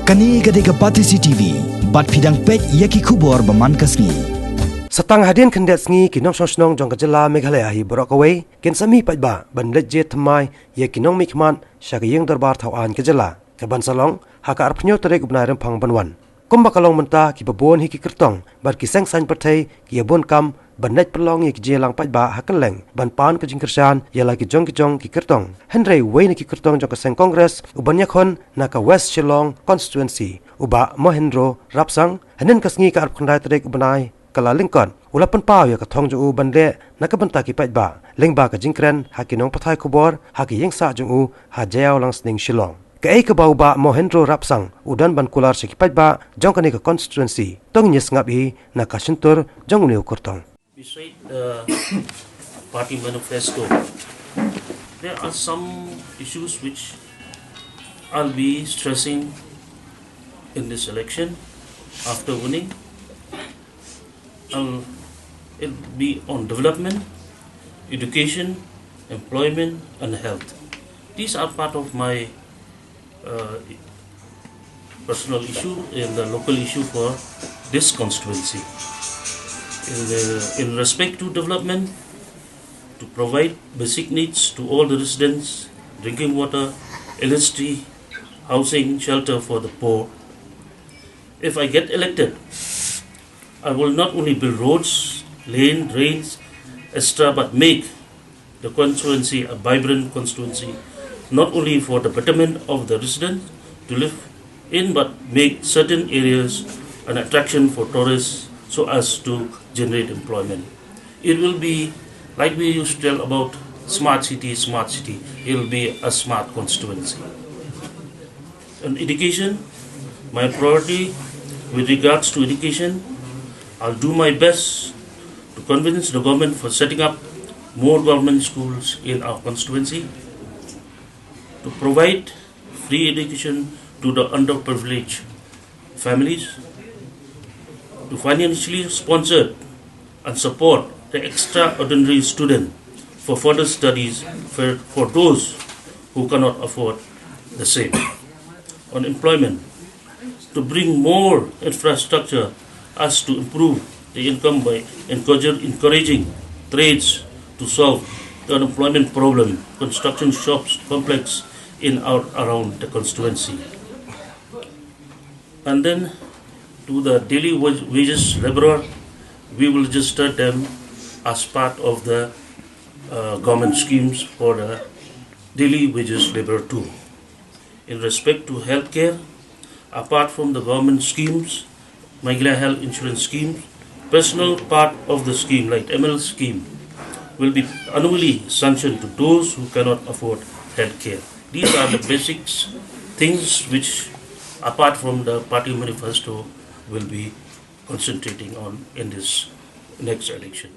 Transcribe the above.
Kani gadega Batisi TV, bat pidang pek yaki Khubor baman kasngi. Satang hadian kendet sngi kinong sosnong jong kajela Meghalaya hi borok away kin sami pajba ban leje thamai ye kinong mikman shagiyeng darbar thawan kajela kaban salong haka arpnyo terek ubnairam phang banwan kumba kalong menta ki babon hi ki kertong bar ki sang san pathai ki abon kam ban net pelong ye ki jelang pajba hakeleng ban pan ka jingkersan yala ki jong ki kertong henry way ki kertong jong ka sang congress uban yakhon naka west shillong constituency uba Mohendro Rapsang hanen kasngi ka arpkhandai terek ubnai kala Lincoln ula Pynpaw ya ka Thong ju bande nakabanta ki pajba Lyngba ka jingkren haki Nongpathai Khubor haki yengsa ju ha jayaw lang sning shillong ka ei ka bauba Mohendro Rapsang udan ban kular si ki pajba jongkani ka constituency tong nyes ngap hi nakasuntur jong uniu kurtong. Beside the party manifesto, there are some issues which I'll be stressing in this election after winning. It'll be on development, education, employment and health. These are part of my personal issue and the local issue for this constituency. In respect to development, to provide basic needs to all the residents, drinking water, electricity, housing, shelter for the poor. If I get elected, I will not only build roads, lanes, drains, etc., but make the constituency a vibrant constituency, not only for the betterment of the residents to live in, but make certain areas an attraction for tourists so as to generate employment. It will be, like we used to tell about smart city, it will be a smart constituency. On education, my priority with regards to education, I'll do my best to convince the government for setting up more government schools in our constituency, to provide free education to the underprivileged families, to financially sponsor and support the extraordinary student for further studies for those who cannot afford the same. On employment, to bring more infrastructure as to improve the income by encouraging trades to solve the unemployment problem, construction shops complex in or around the constituency. And then to the daily wages laborer, we will register them as part of the government schemes for the daily wages laborer too. In respect to healthcare, apart from the government schemes, Meghalaya health insurance scheme, personal part of the scheme like ML scheme will be annually sanctioned to those who cannot afford healthcare. These are the basics, things which apart from the party manifesto will be concentrating on in this next election.